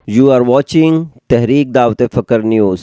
You are watching Tehreek Dawat Fakr News.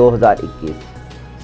2021।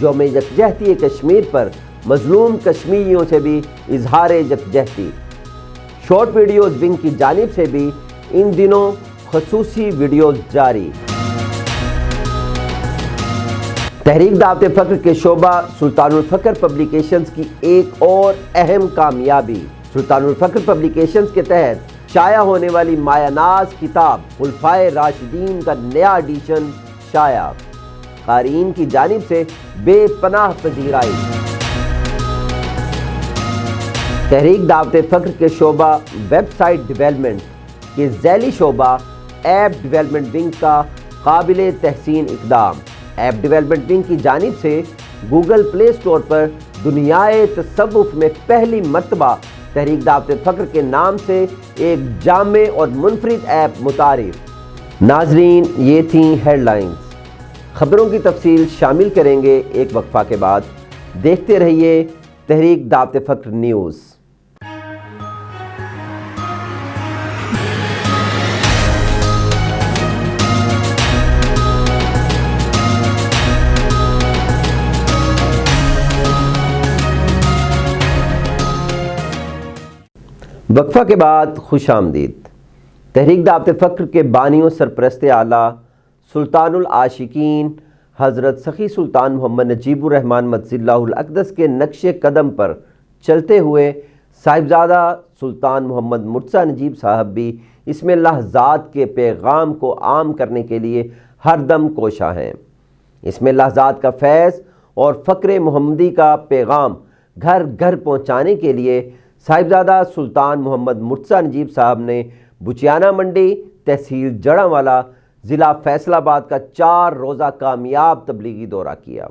یوم یکجہتی کشمیر پر مظلوم کشمیریوں سے بھی اظہار یکجہتی۔ شارٹ ویڈیوز ونگ کی جانب سے بھی ان دنوں خصوصی ویڈیوز جاری۔ تحریک دعوت فخر کے شعبہ سلطان الفقر پبلیکیشنز کی ایک اور اہم کامیابی۔ سلطان الفقر پبلیکیشنز کے تحت شائع ہونے والی مایہ ناز کتاب خلفائے راشدین کا نیا ایڈیشن شائع، قارئین کی جانب سے بے پناہ پذیرائی۔ تحریک دعوت فخر کے شعبہ ویب سائٹ ڈیولپمنٹ کے ذیلی شعبہ ایپ ڈیولپمنٹ ونگ کا قابل تحسین اقدام۔ ایپ ڈیولپمنٹ ونگ کی جانب سے گوگل پلے اسٹور پر دنیائے تصوف میں پہلی مرتبہ تحریک دعوت فخر کے نام سے ایک جامع اور منفرد ایپ متعارف۔ ناظرین، یہ تھیں ہیڈ لائنز۔ خبروں کی تفصیل شامل کریں گے ایک وقفہ کے بعد۔ دیکھتے رہیے تحریک دعوت فخر نیوز۔ وقفہ کے بعد خوش آمدید۔ تحریک دعوت فخر کے بانی و سرپرست اعلیٰ سلطان العاشقین حضرت سخی سلطان محمد نجیب الرحمن مجزی اللہ الاقدس کے نقش قدم پر چلتے ہوئے صاحبزادہ سلطان محمد مرتضیٰ نجیب صاحب بھی اس میں اللہ ذات کے پیغام کو عام کرنے کے لیے ہر دم کوشاں ہیں۔ اس میں اللہ ذات کا فیض اور فقر محمدی کا پیغام گھر گھر پہنچانے کے لیے صاحبزادہ سلطان محمد مرتضیٰ نجیب صاحب نے بچیانہ منڈی، تحصیل جڑاوالا، ضلع فیصل آباد کا 4 روزہ کامیاب تبلیغی دورہ کیا۔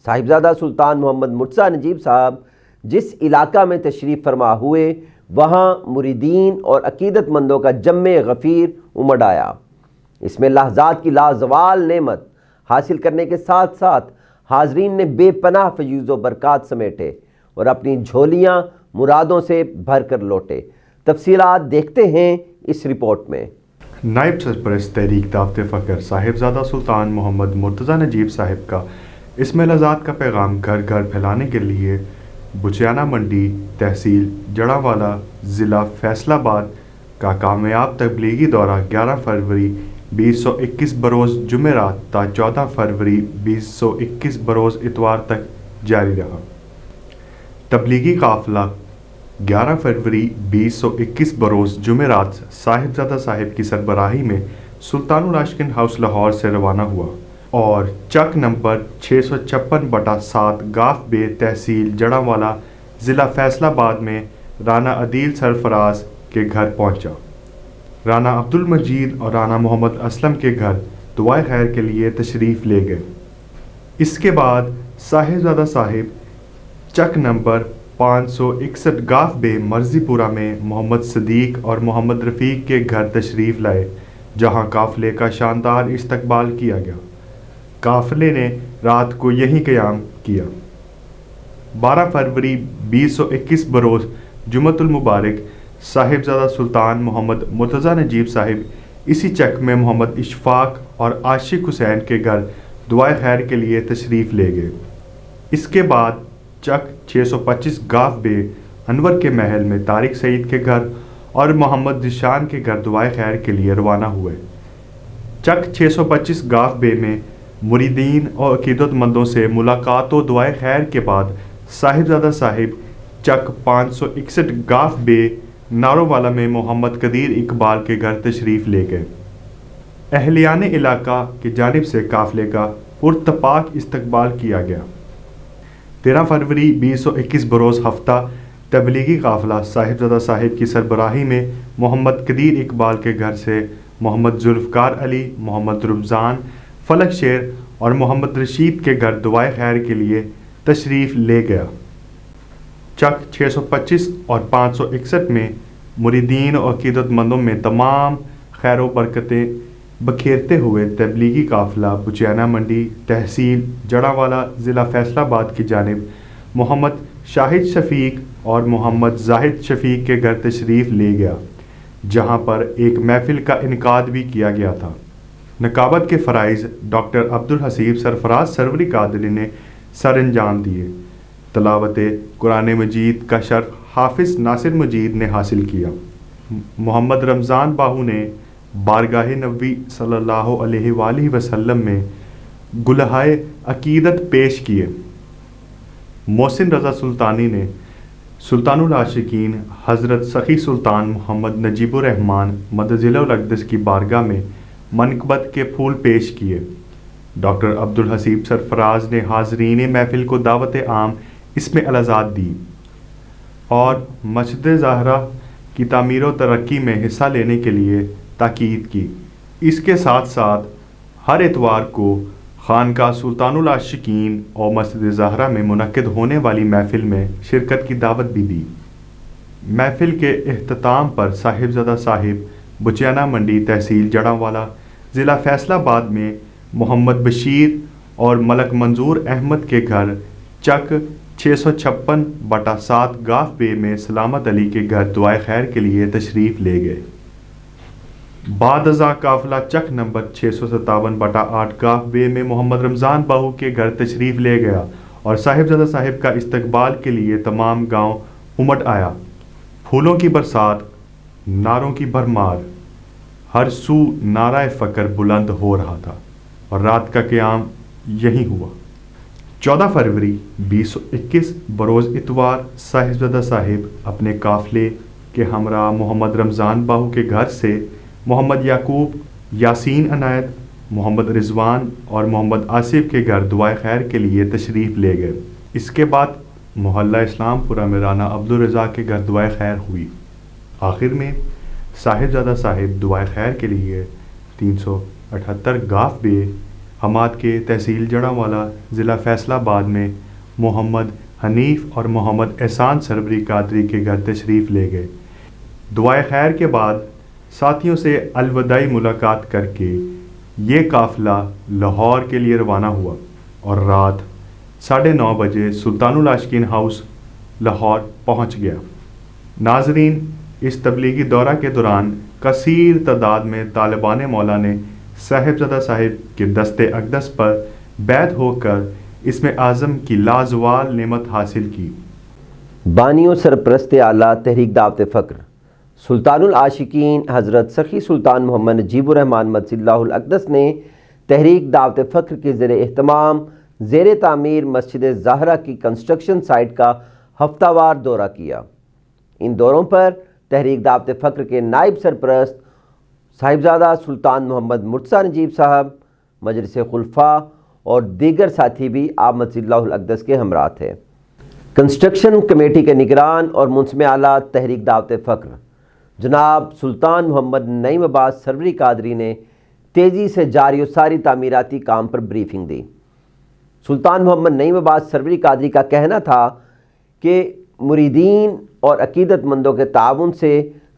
صاحبزادہ سلطان محمد مرتضیٰ نجیب صاحب جس علاقہ میں تشریف فرما ہوئے، وہاں مریدین اور عقیدت مندوں کا جم غفیر امڈ آیا۔ اس میں اللہ ذات کی لازوال نعمت حاصل کرنے کے ساتھ ساتھ حاضرین نے بے پناہ فیوز و برکات سمیٹے اور اپنی جھولیاں مرادوں سے بھر کر لوٹے۔ تفصیلات دیکھتے ہیں اس رپورٹ میں۔ نائب سرپرست تحریک دعوت فخر صاحبزادہ سلطان محمد مرتضیٰ نجیب صاحب کا اسم الذات کا پیغام گھر گھر پھیلانے کے لیے بچیانہ منڈی، تحصیل جڑاوالا، ضلع فیصل آباد کا کامیاب تبلیغی دورہ 11 فروری 2021 بروز جمعرات تا 14 فروری 2021 بروز اتوار تک جاری رہا۔ تبلیغی قافلہ 11 فروری 2021 بروز جمعرات صاحبزادہ صاحب کی سربراہی میں سلطان العاشقین ہاؤس لاہور سے روانہ ہوا اور چک نمبر 656/7 گاف بے، تحصیل جڑاوالا، ضلع فیصل آباد میں رانا عدیل سرفراز کے گھر پہنچا۔ رانا عبد المجید اور رانا محمد اسلم کے گھر دعائے خیر کے لیے تشریف لے گئے۔ اس کے بعد صاحبزادہ صاحب چک نمبر 561 گاف بے، مرزی پورہ میں محمد صدیق اور محمد رفیق کے گھر تشریف لائے، جہاں قافلے کا شاندار استقبال کیا گیا۔ قافلے نے رات کو یہیں قیام کیا۔ 12 فروری 2021 بروز جمعۃ المبارک صاحبزادہ سلطان محمد مرتضیٰ نجیب صاحب اسی چک میں محمد اشفاق اور عاشق حسین کے گھر دعائے خیر کے لیے تشریف لے گئے۔ اس کے بعد چک 625 گاف بے، انور کے محل میں طارق سعید کے گھر اور محمد ذیشان کے گھر دعائے خیر کے لیے روانہ ہوئے۔ چک 625 گاف بے میں مریدین اور عقیدت مندوں سے ملاقات و دعائے خیر کے بعد صاحبزادہ صاحب چک 561 گاف بے، نارووالا میں محمد قدیر اقبال کے گھر تشریف لے گئے۔ اہلیان علاقہ کی جانب سے قافلے کا پرتپاک استقبال کیا گیا۔ 13 فروری 2021 بروز ہفتہ تبلیغی قافلہ صاحبزادہ صاحب کی سربراہی میں محمد قدیر اقبال کے گھر سے محمد ذوالفقار علی، محمد رمضان، فلک شیر اور محمد رشید کے گھر دعائے خیر کے لیے تشریف لے گیا۔ چک 625 اور 561 میں مریدین اور عقیدت مندوں میں تمام خیر و برکتیں بکھیرتے ہوئے تبلیغی قافلہ بچیانہ منڈی، تحصیل جڑاوالا، ضلع فیصل آباد کی جانب محمد شاہد شفیق اور محمد زاہد شفیق کے گھر تشریف لے گیا، جہاں پر ایک محفل کا انعقاد بھی کیا گیا تھا۔ نقابت کے فرائض ڈاکٹر عبدالحسیب سرفراز سروری قادری نے سر انجام دیے۔ تلاوت قرآن مجید کا شرف حافظ ناصر مجید نے حاصل کیا۔ محمد رمضان باہو نے بارگاہ نبوی صلی اللہ علیہ وآلہ وسلم میں گلہائے عقیدت پیش کیے۔ محسن رضا سلطانی نے سلطان العاشقین حضرت سخی سلطان محمد نجیب الرحمن مدظلہ الاقدس کی بارگاہ میں منقبت کے پھول پیش کیے۔ ڈاکٹر عبدالحسیب سرفراز نے حاضرین محفل کو دعوت عام اسم الازاد دی اور مسجد زہرا کی تعمیر و ترقی میں حصہ لینے کے لیے تاکید کی۔ اس کے ساتھ ساتھ ہر اتوار کو خانقاہ سلطان العاشقین اور مسجد زہرا میں منعقد ہونے والی محفل میں شرکت کی دعوت بھی دی۔ محفل کے اختتام پر صاحبزادہ صاحب بچیانہ منڈی تحصیل جڑاں ضلع فیصل آباد میں محمد بشیر اور ملک منظور احمد کے گھر چک 656/7 گاف بے میں سلامت علی کے گھر دعائے خیر کے لیے تشریف لے گئے۔ بعد ازاں قافلہ چک نمبر 657/8 گاف بے میں محمد رمضان باہو کے گھر تشریف لے گیا اور صاحبزادہ صاحب کا استقبال کے لیے تمام گاؤں امٹ آیا۔ پھولوں کی برسات، نعروں کی بھرمار، ہر سو نعرہ فقر بلند ہو رہا تھا اور رات کا قیام یہی ہوا۔ 14 فروری 2021 بروز اتوار صاحبزادہ صاحب اپنے قافلے کے ہمراہ محمد رمضان باہو کے گھر سے محمد یعقوب، یاسین عنایت، محمد رضوان اور محمد آصف کے گھر دعائے خیر کے لیے تشریف لے گئے۔ اس کے بعد محلہ اسلام پورہ میں رانا عبدالرضا کے گھر دعائے خیر ہوئی۔ آخر میں صاحبزادہ صاحب دعائے خیر کے لیے 378 گاف بے حماد کے تحصیل جڑاں ضلع فیصل آباد میں محمد حنیف اور محمد احسان سربری قادری کے گھر تشریف لے گئے۔ دعائے خیر کے بعد ساتھیوں سے الوداعی ملاقات کر کے یہ قافلہ لاہور کے لیے روانہ ہوا اور رات 9:30 بجے سلطان العاشقین ہاؤس لاہور پہنچ گیا۔ ناظرین، اس تبلیغی دورہ کے دوران کثیر تعداد میں طالبان مولا نے صاحبزادہ صاحب کے دست اقدس پر بیعت ہو کر اسم اعظم کی لازوال نعمت حاصل کی۔ بانی و سرپرست اعلیٰ تحریک دعوت فقر سلطان العاشقین حضرت سخی سلطان محمد نجیب الرحمن مدظلہ الاقدس نے تحریک دعوت فقر کے زیر اہتمام زیر تعمیر مسجد زہرا کی کنسٹرکشن سائٹ کا ہفتہ وار دورہ کیا۔ ان دوروں پر تحریک دعوت فقر کے نائب سرپرست صاحبزادہ سلطان محمد مرتضیٰ نجیب صاحب، مجلس خلفاء اور دیگر ساتھی بھی آپ مدظلہ الاقدس کے ہمراہ تھے۔ کنسٹرکشن کمیٹی کے نگران اور منصب اعلیٰ تحریک دعوت فقر جناب سلطان محمد نعیم عباس سروری قادری نے تیزی سے جاری و ساری تعمیراتی کام پر بریفنگ دی۔ سلطان محمد نعیم عباس سروری قادری کا کہنا تھا کہ مریدین اور عقیدت مندوں کے تعاون سے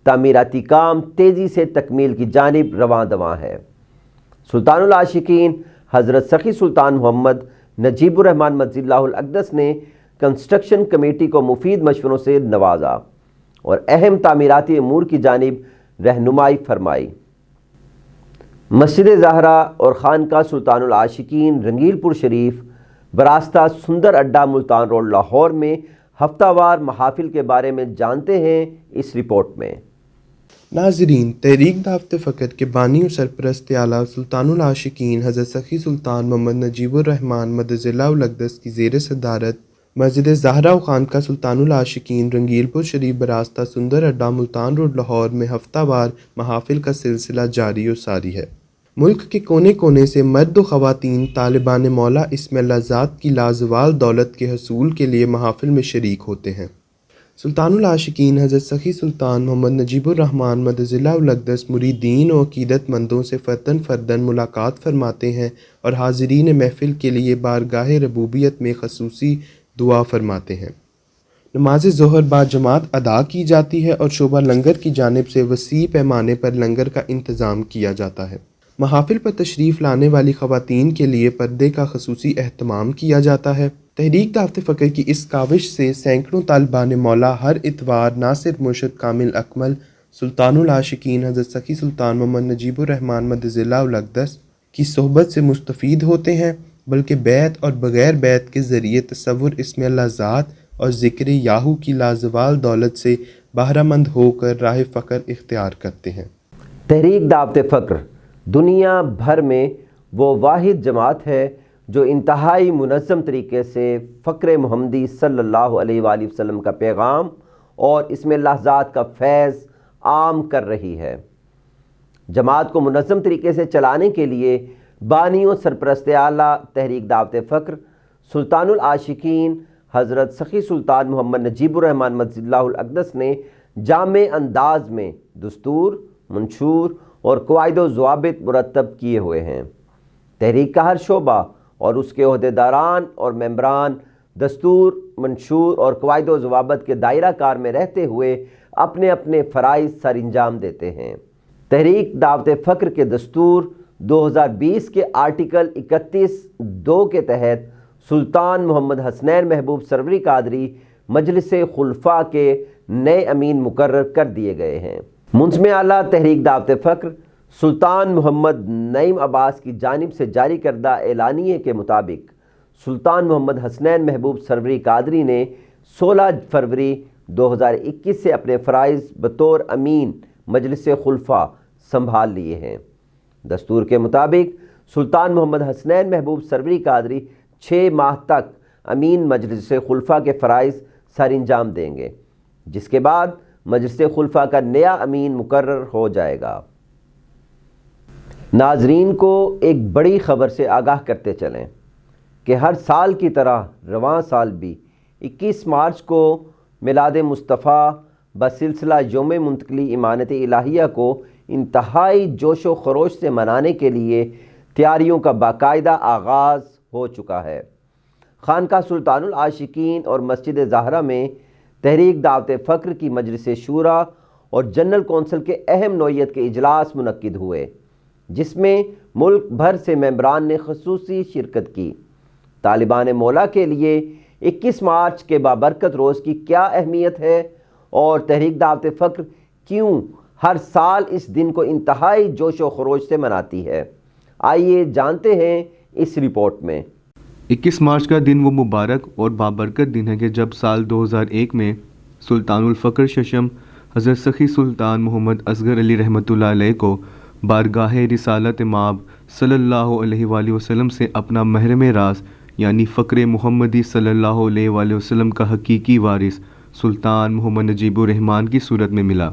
تعمیراتی کام تیزی سے تکمیل کی جانب رواں دواں ہے۔ سلطان العاشقین حضرت سخی سلطان محمد نجیب الرحمن مدظلہ الاقدس نے کنسٹرکشن کمیٹی کو مفید مشوروں سے نوازا اور اہم تعمیراتی امور کی جانب رہنمائی فرمائی۔ مسجد زہرا اور خانقاہ سلطان العاشقین رنگیل پور شریف براستہ سندر اڈا ملتان روڈ لاہور میں ہفتہ وار محافل کے بارے میں جانتے ہیں اس رپورٹ میں۔ ناظرین، تحریک دعوت فقر کے بانی و سرپرست اعلیٰ سلطان العاشقین حضرت سخی سلطان محمد نجیب الرحمن مدظلہ الاقدس کی زیر صدارت مسجد زہرا و خانقاہ سلطان العاشقین رنگیل پور شریف براستہ سندر اڈا ملتان روڈ لاہور میں ہفتہ وار محافل کا سلسلہ جاری و ساری ہے۔ ملک کے کونے کونے سے مرد و خواتین طالبان مولا اسم الازاد کی لازوال دولت کے حصول کے لیے محافل میں شریک ہوتے ہیں۔ سلطان العاشقین حضرت سخی سلطان محمد نجیب الرحمن مدظلہ الاقدس مریدین و عقیدت مندوں سے فرداً ملاقات فرماتے ہیں اور حاضرین محفل کے لیے بارگاہ ربوبیت میں خصوصی دعا فرماتے ہیں۔ نماز ظہر بعد جماعت ادا کی جاتی ہے اور شعبہ لنگر کی جانب سے وسیع پیمانے پر لنگر کا انتظام کیا جاتا ہے۔ محافل پر تشریف لانے والی خواتین کے لیے پردے کا خصوصی اہتمام کیا جاتا ہے۔ تحریک دعوت فقر کی اس کاوش سے سینکڑوں طالبان مولا ہر اتوار نہ صرف مرشد کامل اکمل سلطان العاشقین حضرت سخی سلطان محمد نجیب الرحمن مدظلہ الاقدس کی صحبت سے مستفید ہوتے ہیں بلکہ بیت اور بغیر بیت کے ذریعے تصور اسم اللہ ذات اور ذکر یاہو کی لازوال دولت سے بہرہ مند ہو کر راہ فقر اختیار کرتے ہیں۔ تحریک دعوت فقر دنیا بھر میں وہ واحد جماعت ہے جو انتہائی منظم طریقے سے فقر محمدی صلی اللہ علیہ وآلہ وسلم کا پیغام اور اسم اللہ ذات کا فیض عام کر رہی ہے۔ جماعت کو منظم طریقے سے چلانے کے لیے بانی و سرپرست اعلیٰ تحریک دعوت فقر سلطان العاشقین حضرت سخی سلطان محمد نجیب الرحمن مجد اللہ الاقدس نے جامع انداز میں دستور، منشور اور قواعد و ضوابط مرتب کیے ہوئے ہیں۔ تحریک کا ہر شعبہ اور اس کے عہدیداران اور ممبران دستور، منشور اور قواعد و ضوابط کے دائرہ کار میں رہتے ہوئے اپنے اپنے فرائض سر انجام دیتے ہیں۔ تحریک دعوت فقر کے دستور 2020 کے آرٹیکل 31(2) کے تحت سلطان محمد حسنین محبوب سروری قادری مجلس خلفاء کے نئے امین مقرر کر دیے گئے ہیں۔ منظم اعلیٰ تحریک دعوت فقر سلطان محمد نعیم عباس کی جانب سے جاری کردہ اعلانیے کے مطابق سلطان محمد حسنین محبوب سروری قادری نے 16 فروری 2021 سے اپنے فرائض بطور امین مجلس خلفاء سنبھال لیے ہیں۔ دستور کے مطابق سلطان محمد حسنین محبوب سروری قادری 6 ماہ تک امین مجلس خلفاء کے فرائض سر انجام دیں گے، جس کے بعد مجلس خلفاء کا نیا امین مقرر ہو جائے گا۔ ناظرین کو ایک بڑی خبر سے آگاہ کرتے چلیں کہ ہر سال کی طرح رواں سال بھی 21 مارچ کو میلاد مصطفیٰ بسلسلہ یوم منتقلی امانت الہیہ کو انتہائی جوش و خروش سے منانے کے لیے تیاریوں کا باقاعدہ آغاز ہو چکا ہے۔ خانقاہ سلطان العاشقین اور مسجد زہرا میں تحریک دعوت فقر کی مجلس شورا اور جنرل کونسل کے اہم نوعیت کے اجلاس منعقد ہوئے، جس میں ملک بھر سے ممبران نے خصوصی شرکت کی۔ طالبان مولا کے لیے 21 مارچ کے بابرکت روز کی کیا اہمیت ہے اور تحریک دعوت فقر کیوں ہر سال اس دن کو انتہائی جوش و خروش سے مناتی ہے، آئیے جانتے ہیں اس رپورٹ میں۔ 21 مارچ کا دن وہ مبارک اور بابرکت دن ہے کہ جب سال 2001 میں سلطان الفقر ششم حضرت سخی سلطان محمد اصغر علی رحمۃ اللہ علیہ کو بارگاہ رسالت مآب صلی اللہ علیہ وآلہ وسلم سے اپنا محرم راز یعنی فقر محمدی صلی اللہ علیہ وآلہ وسلم کا حقیقی وارث سلطان محمد نجیب الرحمن کی صورت میں ملا۔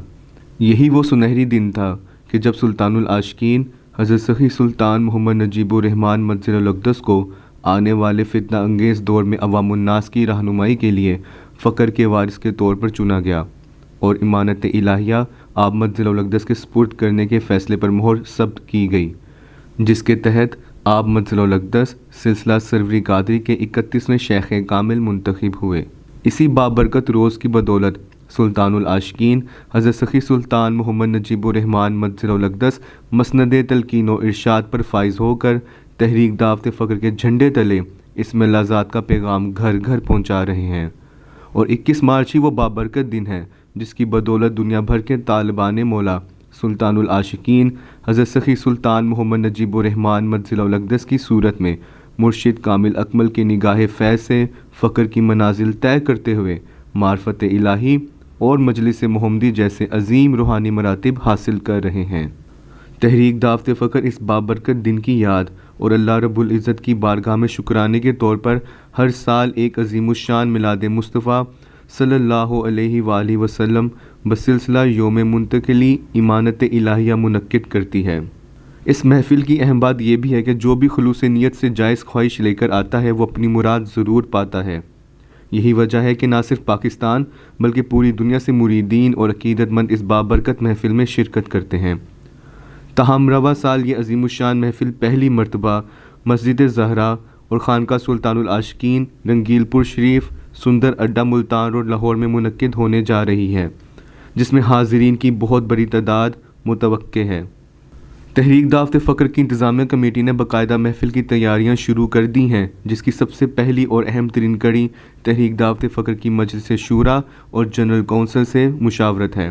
یہی وہ سنہری دن تھا کہ جب سلطان العاشقین حضرت سخی سلطان محمد نجیب الرحمن مجد الاقدس کو آنے والے فتنہ انگیز دور میں عوام الناس کی رہنمائی کے لیے فقر کے وارث کے طور پر چنا گیا اور امانت الہیہ آپ مجد الاقدس کے سپرد کرنے کے فیصلے پر مہر ثبت کی گئی، جس کے تحت آپ مجد الاقدس سلسلہ سروری قادری کے 31ویں شیخ کامل منتخب ہوئے۔ اسی بابرکت روز کی بدولت سلطان العاشقین حضرت سخی سلطان محمد نجیب الرحمن مجد الاقدس مسند تلقین و ارشاد پر فائز ہو کر تحریک دعوت فقر کے جھنڈے تلے اسم اللہ ذات کا پیغام گھر گھر پہنچا رہے ہیں، اور 21 مارچ ہی وہ بابرکت دن ہے جس کی بدولت دنیا بھر کے طالبان مولا سلطان العاشقین حضرت سخی سلطان محمد نجیب الرحمن مجد الاقدس کی صورت میں مرشد کامل اکمل کے نگاہ فیض سے فقر کی منازل طے کرتے ہوئے معرفت الہی اور مجلس محمدی جیسے عظیم روحانی مراتب حاصل کر رہے ہیں۔ تحریک دعوت فقر اس بابرکت دن کی یاد اور اللہ رب العزت کی بارگاہ میں شکرانے کے طور پر ہر سال ایک عظیم الشان میلاد مصطفیٰ صلی اللہ علیہ وآلہ وسلم بسلسلہ یوم منتقلی امانت الہیہ منعقد کرتی ہے۔ اس محفل کی اہم بات یہ بھی ہے کہ جو بھی خلوص نیت سے جائز خواہش لے کر آتا ہے وہ اپنی مراد ضرور پاتا ہے۔ یہی وجہ ہے کہ نہ صرف پاکستان بلکہ پوری دنیا سے مریدین اور عقیدت مند اس بابرکت محفل میں شرکت کرتے ہیں۔ تاہم رواں سال یہ عظیم الشان محفل پہلی مرتبہ مسجد زہرا اور خانقاہ سلطان العاشقین رنگیل پور شریف سندر اڈا ملتان روڈ لاہور میں منعقد ہونے جا رہی ہے، جس میں حاضرین کی بہت بڑی تعداد متوقع ہے۔ تحریک دعوت فقر کی انتظامیہ کمیٹی نے باقاعدہ محفل کی تیاریاں شروع کر دی ہیں، جس کی سب سے پہلی اور اہم ترین کڑی تحریک دعوت فقر کی مجلس شورا اور جنرل کونسل سے مشاورت ہے۔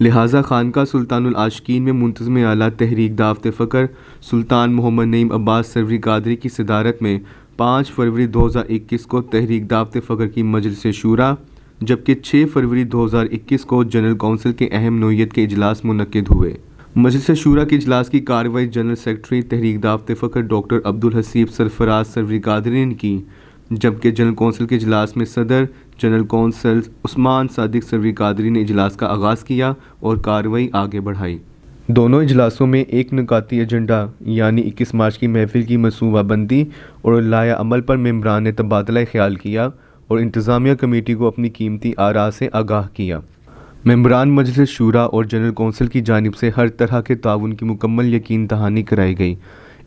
لہٰذا خانقاہ سلطان العاشقین میں منتظم اعلیٰ تحریک دعوت فقر سلطان محمد نعیم عباس سروری قادری کی صدارت میں 5 فروری 2021 کو تحریک دعوت فقر کی مجلس شورا جبکہ 6 فروری 2021 کو جنرل کونسل کے اہم نوعیت کے اجلاس منعقد ہوئے۔ مجلس شورا کے اجلاس کی کارروائی جنرل سیکرٹری تحریک دعوت فقر ڈاکٹر عبدالحسیب سرفراز سروری قادری نے کی، جبکہ جنرل کونسل کے اجلاس میں صدر جنرل کونسل عثمان صادق سروری قادری نے اجلاس کا آغاز کیا اور کارروائی آگے بڑھائی۔ دونوں اجلاسوں میں ایک نکاتی ایجنڈا یعنی 21 مارچ کی محفل کی منصوبہ بندی اور لائحہ عمل پر ممبران نے تبادلہ خیال کیا اور انتظامیہ کمیٹی کو اپنی قیمتی آراء سے آگاہ کیا۔ ممبران مجلس شورا اور جنرل کونسل کی جانب سے ہر طرح کے تعاون کی مکمل یقین دہانی کرائی گئی۔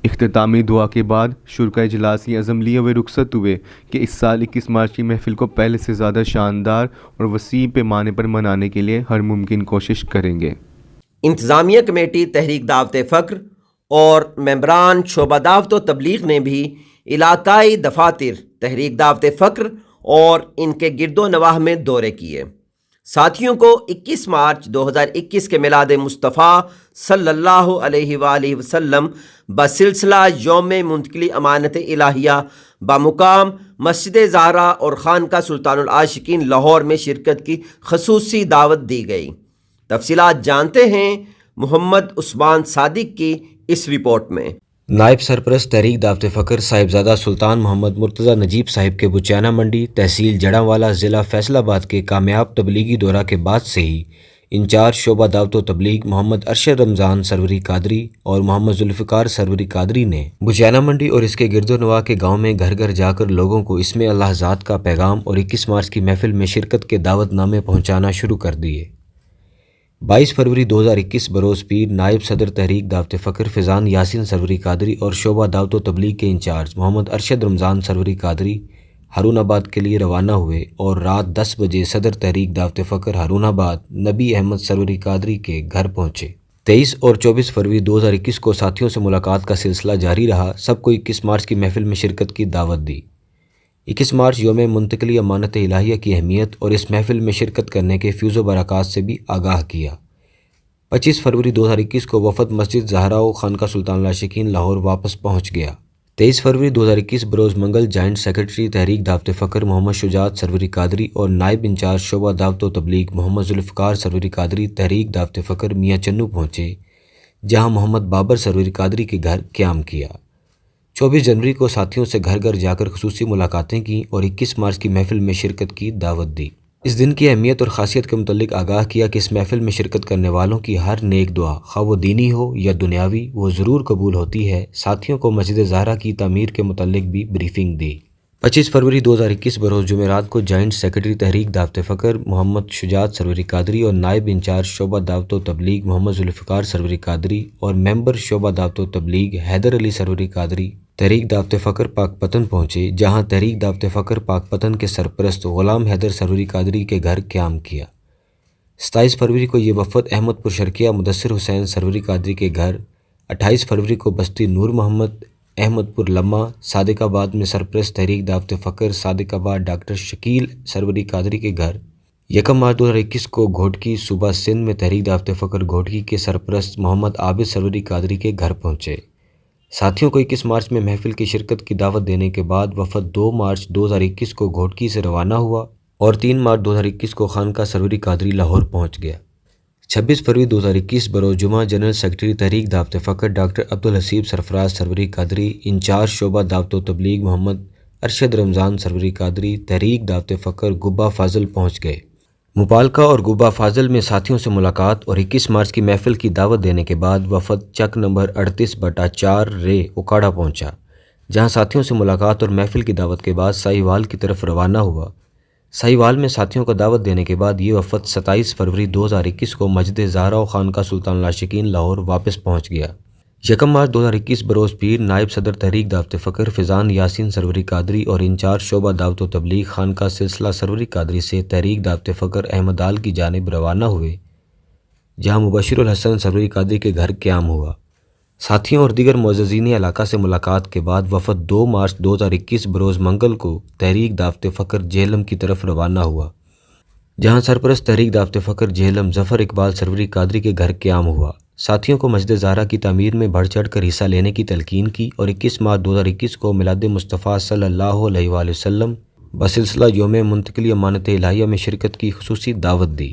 اختتامی دعا کے بعد شرکاء اجلاس یہ عزم لیے ہوئے رخصت ہوئے کہ اس سال 21 مارچ کی محفل کو پہلے سے زیادہ شاندار اور وسیع پیمانے پر منانے کے لیے ہر ممکن کوشش کریں گے۔ انتظامیہ کمیٹی تحریک دعوت فقر اور ممبران شعبہ دعوت و تبلیغ نے بھی علاقائی دفاتر تحریک دعوت فقر اور ان کے گرد و نواح میں دورے کیے۔ ساتھیوں کو 21 مارچ 2021 کے میلاد مصطفیٰ صلی اللہ علیہ وآلہ وسلم بسلسلہ یوم منتقلی امانت الہیہ بمقام مسجد زہرا اور خانقاہ سلطان العاشقین لاہور میں شرکت کی خصوصی دعوت دی گئی۔ تفصیلات جانتے ہیں محمد عثمان صادق کی اس رپورٹ میں۔ نائب سرپرست تحریک دعوت فقر صاحبزادہ سلطان محمد مرتضیٰ نجیب صاحب کے بچیانہ منڈی تحصیل جڑاں ضلع فیصل آباد کے کامیاب تبلیغی دورہ کے بعد سے ہی انچارج شعبہ دعوت و تبلیغ محمد ارشد رمضان سروری قادری اور محمد ذوالفقار سروری قادری نے بچیانہ منڈی اور اس کے گرد و نواح کے گاؤں میں گھر گھر جا کر لوگوں کو اسم اللہ ذات کا پیغام اور 21 مارچ کی محفل میں شرکت کے دعوت نامے پہنچانا شروع کر دیے۔ 22 فروری 2021 بروز پیر نائب صدر تحریک دعوت فقر فیضان یاسین سروری قادری اور شعبہ دعوت و تبلیغ کے انچارج محمد ارشد رمضان سروری قادری ہارون آباد کے لیے روانہ ہوئے اور رات 10 بجے صدر تحریک دعوت فقر ہارون آباد نبی احمد سروری قادری کے گھر پہنچے۔ 23 اور 24 فروری 2021 کو ساتھیوں سے ملاقات کا سلسلہ جاری رہا۔ سب کو 21 مارچ کی محفل میں شرکت کی دعوت دی۔ 21 مارچ یوم منتقلی امانت الہیہ کی اہمیت اور اس محفل میں شرکت کرنے کے فیض و برکات سے بھی آگاہ کیا۔ 25 فروری 2021 کو وفد مسجد زہرا و خانقاہ سلطان العاشقین لاہور واپس پہنچ گیا۔ 23 فروری 2021 بروز منگل جوائنٹ سیکرٹری تحریک دعوت فقر محمد شجاعت سروری قادری اور نائب انچارج شعبہ دعوت و تبلیغ محمد ذوالفقار سروری قادری تحریک دعوت فقر میاں چنو پہنچے، جہاں محمد بابر سروری قادری کے گھر قیام کیا۔ 24 جنوری کو ساتھیوں سے گھر گھر جا کر خصوصی ملاقاتیں کیں اور 21 مارچ کی محفل میں شرکت کی دعوت دی۔ اس دن کی اہمیت اور خاصیت کے متعلق آگاہ کیا کہ اس محفل میں شرکت کرنے والوں کی ہر نیک دعا خواہ وہ دینی ہو یا دنیاوی وہ ضرور قبول ہوتی ہے۔ ساتھیوں کو مسجد زہرا کی تعمیر کے متعلق بھی بریفنگ دی۔ 25 فروری 2021 بروز جمعرات کو جوائنٹ سیکرٹری تحریک دعوت فقر محمد شجاعت سروری قادری اور نائب انچارج شعبہ دعوت و تبلیغ محمد ذوالفقار سروری قادری اور ممبر شعبہ دعوت و تبلیغ حیدر علی سروری قادری تحریک دعوت فقر پاک پتن پہنچے، جہاں تحریک دعوت فقر پاک پتن کے سرپرست غلام حیدر سروری قادری کے گھر قیام کیا۔ 27 فروری کو یہ وفد احمد پور شرقیہ مدثر حسین سروری قادری کے گھر، 28 فروری کو بستی نور محمد احمد پور لمحہ صادق آباد میں سرپرست تحریک دعوت فقر صادق آباد ڈاکٹر شکیل سروری قادری کے گھر، 1 مارچ 2021 کو گھوٹکی صوبہ سندھ میں تحریک دعوت فقر گھوٹکی کے سرپرست محمد عابد سروری قادری کے گھر پہنچے۔ ساتھیوں کو 21 مارچ میں محفل کی شرکت کی دعوت دینے کے بعد وفد 2 مارچ 2021 کو گھوٹکی سے روانہ ہوا اور 3 مارچ 2021 کو خانقاہ سروری قادری لاہور پہنچ گیا۔ 26 فروری 2021 بروز جمعہ جنرل سیکرٹری تحریک دعوت فقر ڈاکٹر عبدالحسیب سرفراز سروری قادری انچارج شعبہ دعوت و تبلیغ محمد ارشد رمضان سروری قادری تحریک دعوت فقر گبا فاضل پہنچ گئے۔ مپالکا اور گبا فاضل میں ساتھیوں سے ملاقات اور 21 مارچ کی محفل کی دعوت دینے کے بعد وفد چک نمبر 38/4 رے اکاڑا پہنچا، جہاں ساتھیوں سے ملاقات اور محفل کی دعوت کے بعد ساہیوال کی طرف روانہ ہوا۔ ساہیوال میں ساتھیوں کو دعوت دینے کے بعد یہ وفد 27 فروری 2021 کو مسجد زہرا و خانقاہ سلطان العاشقین لاہور واپس پہنچ گیا۔ 1 مارچ 2021 بروز پیر نائب صدر تحریک دعوت فقر فیضان یاسین سروری قادری اور انچارج شعبہ دعوت و تبلیغ خانقاہ سلسلہ سروری قادری سے تحریک دعوت فقر احمد آل کی جانب روانہ ہوئے، جہاں مبشر الحسن سروری قادری کے گھر قیام ہوا۔ ساتھیوں اور دیگر معززین علاقہ سے ملاقات کے بعد وفد 2 مارچ 2021 بروز منگل کو تحریک دعوت فقر جہلم کی طرف روانہ ہوا۔ جہاں سرپرست تحریک دعوت فکر جہلم ظفر اقبال سروری قادری کے گھر قیام ہوا۔ ساتھیوں کو مسجد زہرا کی تعمیر میں بڑھ چڑھ کر حصہ لینے کی تلقین کی اور 21 مارچ 2021 کو میلاد مصطفیٰ صلی اللہ علیہ وآلہ وسلم بسلسلہ یوم منتقلی امانت الہیہ میں شرکت کی خصوصی دعوت دی۔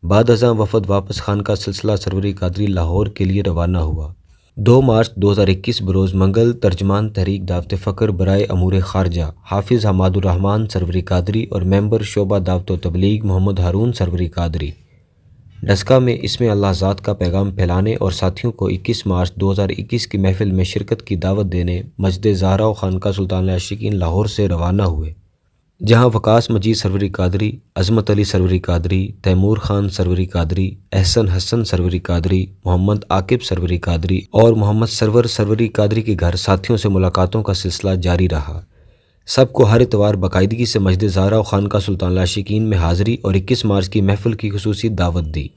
بعد ازاں وفد واپس خانقاہ سلسلہ سروری قادری لاہور کے لیے روانہ ہوا۔ 2 مارچ 2021 بروز منگل ترجمان تحریک دعوت فکر برائے امور خارجہ حافظ حماد الرحمن سروری قادری اور ممبر شعبہ دعوت و تبلیغ محمد ہارون سروری قادری ڈسکا میں اسم اللہ ذات کا پیغام پھیلانے اور ساتھیوں کو 21 مارچ 2021 کی محفل میں شرکت کی دعوت دینے مسجد زہرا و خانقاہ سلطان العاشقین لاہور سے روانہ ہوئے، جہاں وقاص مجید سروری قادری، عظمت علی سروری قادری، تیمور خان سروری قادری، احسن حسن سروری قادری، محمد عاقب سروری قادری اور محمد سرور سروری قادری کے گھر ساتھیوں سے ملاقاتوں کا سلسلہ جاری رہا۔ سب کو ہر اتوار باقاعدگی سے مسجد زہرا و خانقاہ سلطان العاشقین میں حاضری اور 21 مارچ کی محفل کی خصوصی دعوت دی۔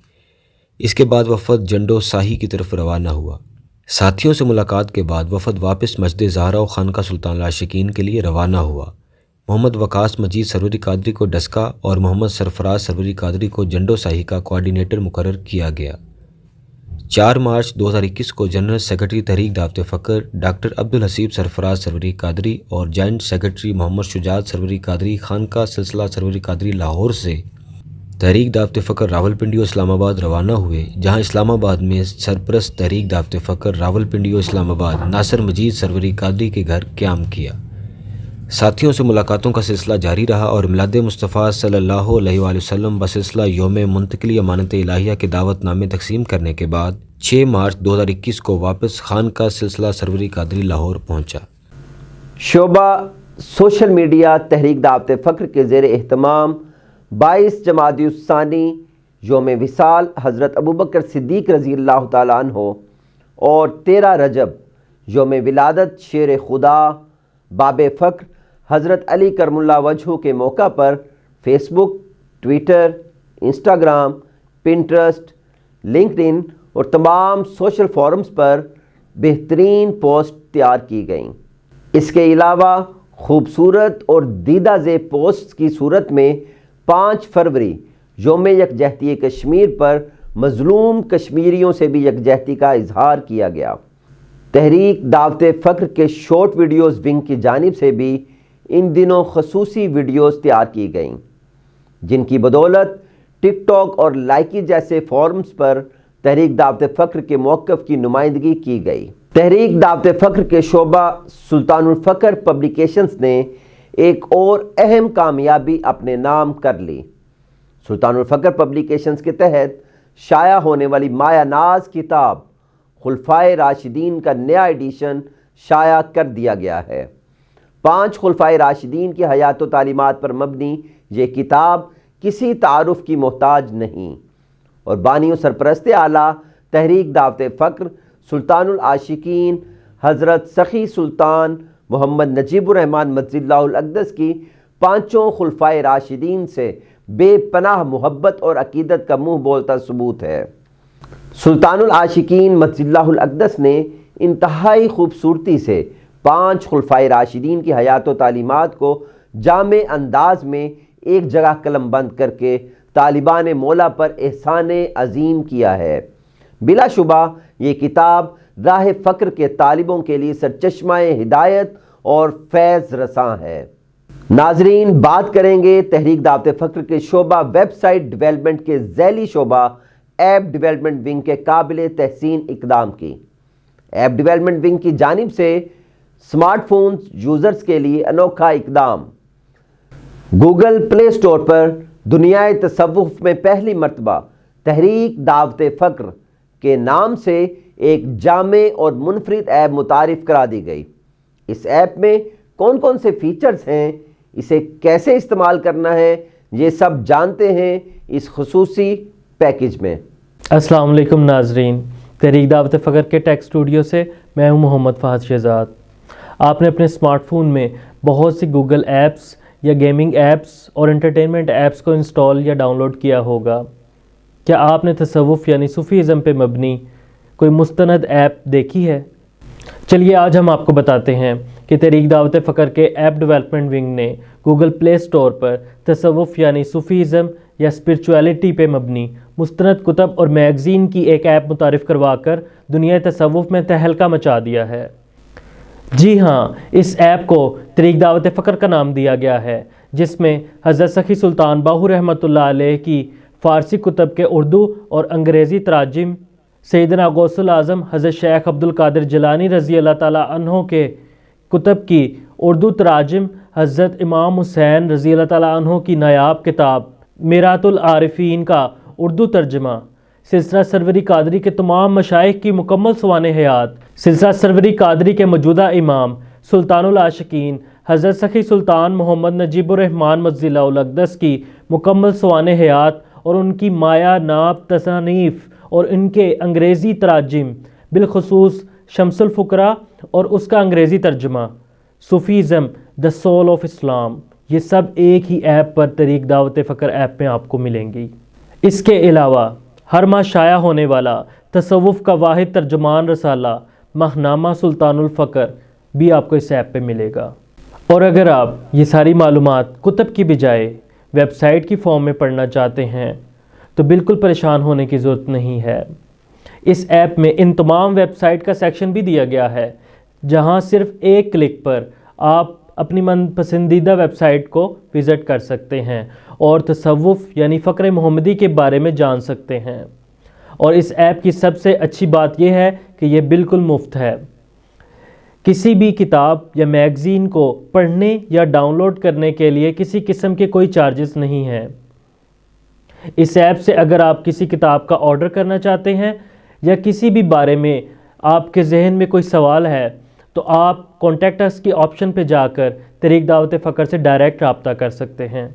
اس کے بعد وفد جنڈو ساہی کی طرف روانہ ہوا۔ ساتھیوں سے ملاقات کے بعد وفد واپس مسجد زہرا و خانقاہ سلطان العاشقین کے لیے روانہ ہوا۔ محمد وقاص مجید سروری قادری کو ڈسکا اور محمد سرفراز سروری قادری کو جنڈو ساہی کا کوآرڈینیٹر مقرر کیا گیا۔ 4 مارچ 2021 کو جنرل سیکرٹری تحریک دعوت فکر ڈاکٹر عبدالحسیب سرفراز سروری قادری اور جوائنٹ سیکرٹری محمد شجاعت سروری قادری خانقاہ سلسلہ سروری قادری لاہور سے تحریک دعوت فکر راولپنڈی و اسلام آباد روانہ ہوئے، جہاں اسلام آباد میں سرپرست تحریک دعوت فکر راولپنڈی و اسلام آباد ناصر مجید سروری قادری کے گھر قیام کیا۔ ساتھیوں سے ملاقاتوں کا سلسلہ جاری رہا اور میلاد مصطفیٰ صلی اللہ علیہ وآلہ وسلم بسلسلہ یوم منتقلی امانت الہیہ کے دعوت نامے تقسیم کرنے کے بعد 6 مارچ 2021 کو واپس خانقاہ سلسلہ سروری قادری لاہور پہنچا۔ شعبہ سوشل میڈیا تحریک دعوت فکر کے زیر اہتمام 22 جمادی الثانی یوم وصال حضرت ابوبکر صدیق رضی اللہ تعالیٰ عنہ اور 13 رجب یوم ولادت شیر خدا باب فکر حضرت علی کرم اللہ وجہہ کے موقع پر فیس بک، ٹویٹر، انسٹاگرام، پنٹرسٹ، لنکڈ ان اور تمام سوشل فورمز پر بہترین پوسٹ تیار کی گئیں۔ اس کے علاوہ خوبصورت اور دیدہ زیب پوسٹس کی صورت میں 5 فروری یوم یکجہتی کشمیر پر مظلوم کشمیریوں سے بھی یکجہتی کا اظہار کیا گیا۔ تحریک دعوت فکر کے شارٹ ویڈیوز ونگ کی جانب سے بھی ان دنوں خصوصی ویڈیوز تیار کی گئیں، جن کی بدولت ٹک ٹاک اور لائکی جیسے فورمز پر تحریک دعوت فکر کے موقف کی نمائندگی کی گئی۔ تحریک دعوت فکر کے شعبہ سلطان الفکر پبلیکیشنز نے ایک اور اہم کامیابی اپنے نام کر لی۔ سلطان الفکر پبلیکیشنز کے تحت شائع ہونے والی مایہ ناز کتاب خلفائے راشدین کا نیا ایڈیشن شائع کر دیا گیا ہے۔ 5 خلفائے راشدین کی حیات و تعلیمات پر مبنی یہ کتاب کسی تعارف کی محتاج نہیں اور بانی و سرپرست اعلیٰ تحریک دعوت فکر سلطان العاشقین حضرت سخی سلطان محمد نجیب الرحمن مجد اللہ الاقدس کی 5 خلفائے راشدین سے بے پناہ محبت اور عقیدت کا منہ بولتا ثبوت ہے۔ سلطان العاشقین مجد اللہ الاقدس نے انتہائی خوبصورتی سے 5 خلفائے راشدین کی حیات و تعلیمات کو جامع انداز میں ایک جگہ قلم بند کر کے طالبان مولا پر احسان عظیم کیا ہے۔ بلا شبہ یہ کتاب راہ فکر کے طالبوں کے لیے سرچشمہ ہدایت اور فیض رساں ہے۔ ناظرین، بات کریں گے تحریک دعوت فکر کے شعبہ ویب سائٹ ڈیولپمنٹ کے ذیلی شعبہ ایپ ڈیولپمنٹ ونگ کے قابل تحسین اقدام کی۔ ایپ ڈیولپمنٹ ونگ کی جانب سے سمارٹ فونز یوزرز کے لیے انوکھا اقدام۔ گوگل پلے اسٹور پر دنیائے تصوف میں پہلی مرتبہ تحریک دعوت فکر کے نام سے ایک جامع اور منفرد ایپ متعارف کرا دی گئی۔ اس ایپ میں کون کون سے فیچرز ہیں، اسے کیسے استعمال کرنا ہے، یہ سب جانتے ہیں اس خصوصی پیکج میں۔ السلام علیکم ناظرین، تحریک دعوت فکر کے ٹیک اسٹوڈیو سے میں ہوں محمد فہد شہزاد۔ آپ نے اپنے اسمارٹ فون میں بہت سی گوگل ایپس یا گیمنگ ایپس اور انٹرٹینمنٹ ایپس کو انسٹال یا ڈاؤن لوڈ کیا ہوگا۔ کیا آپ نے تصوف یعنی صوفیزم پہ مبنی کوئی مستند ایپ دیکھی ہے؟ چلیے آج ہم آپ کو بتاتے ہیں کہ تحریک دعوت فکر کے ایپ ڈیولپمنٹ ونگ نے گوگل پلے سٹور پر تصوف یعنی صوفیزم یا اسپرچویلٹی پہ مبنی مستند کتب اور میگزین کی ایک ایپ متعارف کروا کر دنیا تصوف میں تہلکہ مچا دیا ہے۔ جی ہاں، اس ایپ کو تحریک دعوت فکر کا نام دیا گیا ہے، جس میں حضرت سخی سلطان باہو رحمۃ اللہ علیہ کی فارسی کتب کے اردو اور انگریزی تراجم، سیدنا غوث الاعظم حضرت شیخ عبد القادر جیلانی رضی اللہ تعالیٰ عنہ کے کتب کی اردو تراجم، حضرت امام حسین رضی اللہ تعالیٰ عنہ کی نایاب کتاب میرات العارفین کا اردو ترجمہ، سلسلہ سروری قادری کے تمام مشائخ کی مکمل سوانح حیات، سلسلہ سروری قادری کے موجودہ امام سلطان العاشقین حضرت سخی سلطان محمد نجیب الرحمن مجزلہ الاقدس کی مکمل سوانح حیات اور ان کی مایا ناب تصانیف اور ان کے انگریزی تراجم، بالخصوص شمس الفقراء اور اس کا انگریزی ترجمہ صوفیزم دی سول آف اسلام، یہ سب ایک ہی ایپ پر تحریک دعوت فکر ایپ میں آپ کو ملیں گی۔ اس کے علاوہ ہر ماہ شائع ہونے والا تصوف کا واحد ترجمان رسالہ ماہنامہ سلطان الفقر بھی آپ کو اس ایپ پہ ملے گا۔ اور اگر آپ یہ ساری معلومات کتب کی بجائے ویب سائٹ کی فارم میں پڑھنا چاہتے ہیں تو بالکل پریشان ہونے کی ضرورت نہیں ہے۔ اس ایپ میں ان تمام ویب سائٹ کا سیکشن بھی دیا گیا ہے، جہاں صرف ایک کلک پر آپ اپنی من پسندیدہ ویب سائٹ کو وزٹ کر سکتے ہیں اور تصوف یعنی فقر محمدی کے بارے میں جان سکتے ہیں۔ اور اس ایپ کی سب سے اچھی بات یہ ہے کہ یہ بالکل مفت ہے۔ کسی بھی کتاب یا میگزین کو پڑھنے یا ڈاؤن لوڈ کرنے کے لیے کسی قسم کے کوئی چارجز نہیں ہیں۔ اس ایپ سے اگر آپ کسی کتاب کا آرڈر کرنا چاہتے ہیں یا کسی بھی بارے میں آپ کے ذہن میں کوئی سوال ہے تو آپ کانٹیکٹ اس کی آپشن پہ جا کر تحریک دعوت فکر سے ڈائریکٹ رابطہ کر سکتے ہیں۔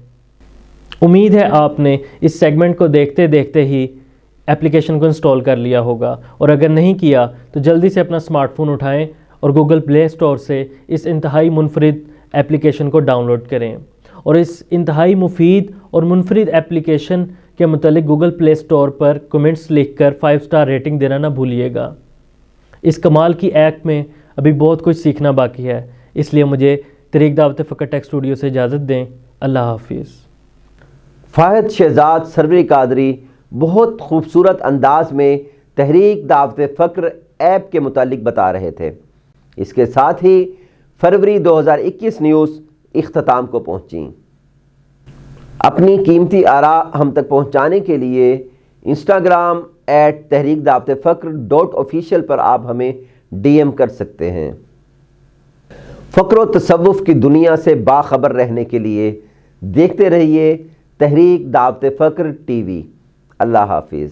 امید ہے آپ نے اس سیگمنٹ کو دیکھتے دیکھتے ہی اپلیکیشن کو انسٹال کر لیا ہوگا، اور اگر نہیں کیا تو جلدی سے اپنا اسمارٹ فون اٹھائیں اور گوگل پلے سٹور سے اس انتہائی منفرد اپلیکیشن کو ڈاؤن لوڈ کریں، اور اس انتہائی مفید اور منفرد اپلیکیشن کے متعلق گوگل پلے سٹور پر کمنٹس لکھ کر 5 اسٹار ریٹنگ دینا نہ بھولیے گا۔ اس کمال کی ایپ میں ابھی بہت کچھ سیکھنا باقی ہے، اس لیے مجھے تحریک دعوت فکر ٹیک اسٹوڈیو سے اجازت دیں۔ اللہ حافظ۔ فاہد شہزاد سروری قادری بہت خوبصورت انداز میں تحریک دعوت فکر ایپ کے متعلق بتا رہے تھے۔ اس کے ساتھ ہی فروری 2021 نیوز اختتام کو پہنچیں۔ اپنی قیمتی آراء ہم تک پہنچانے کے لیے انسٹاگرام @تحریکدعوتفکر.official پر آپ ہمیں DM کر سکتے ہیں۔ فقر و تصوف کی دنیا سے باخبر رہنے کے لیے دیکھتے رہیے تحریک دعوت فکر TV۔ اللہ حافظ۔